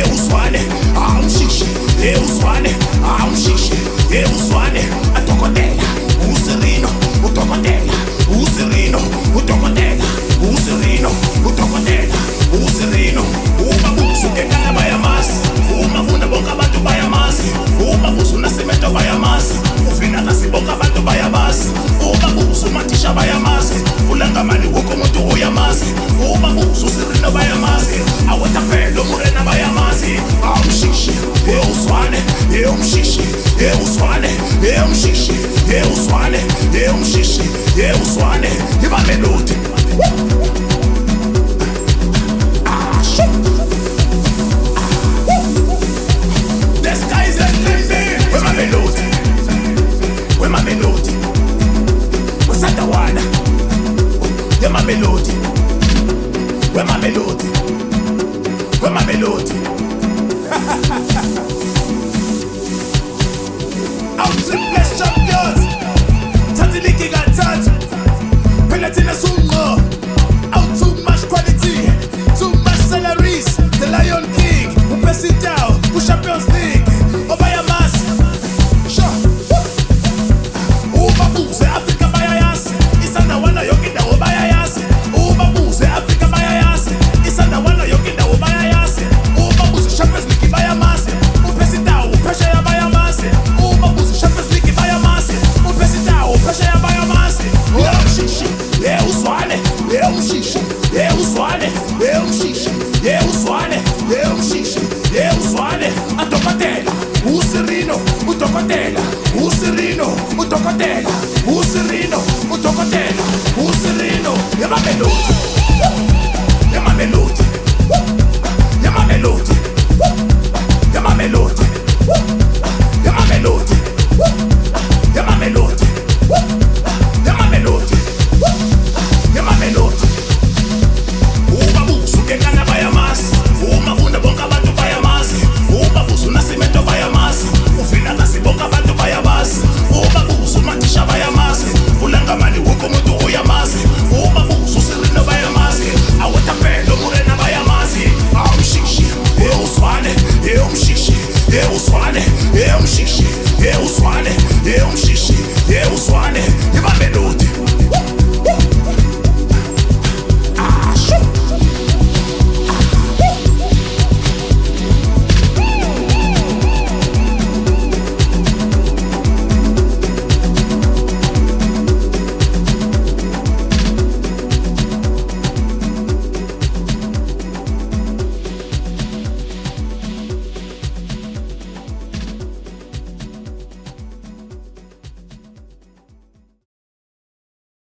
uswane, umshishi, uswane, umshishi, uswane, adokotela, uSirino, udokotela, uSirino, udokotela, uSirino, udokotela, uSirino, umabuso ekhaya bayamazi, umafuna bonke abantu bayamazi, umabuso nasemento bayamazi, ufina nasi bonke abantu bayamazi, umabuso mathisha bayamazi, ulangamani wonke umuntu uyamazi, umabuso uSirino bayamazi, awetafelo murena bayamazi, umshishi, uswane, umshishi, uswane, umshishi, uswane, umshishi, uswane, imamelodi. The sky is the limit. Where my melody? Where my melody? What's that the one? Where my melody? Where my melody? Where my melody? Out tripless champions. Tatiliki got touch. Penetina Sungo. Out too much quality. Too much salaries. The Lion King. Who pass it down. Who Champions League. Obayamas. Sure. Ubabuze Africa bayayas. Isanda wana yokinda obayayas. Ubabuze Africa bayayas. Isanda wana yokinda obayayas. Ubabuze Champions League bayamas. Who pass it down. Who pressure ya bayamas. Ubabuze Champions League bayamas. Who pass it down. Who pressure ya bayamas. Umshishi, uswane, umshishi, uswane, umshishi, uswane, umshishi, uswane, adokotela, uSirino, udokotela, uSirino, udokotela.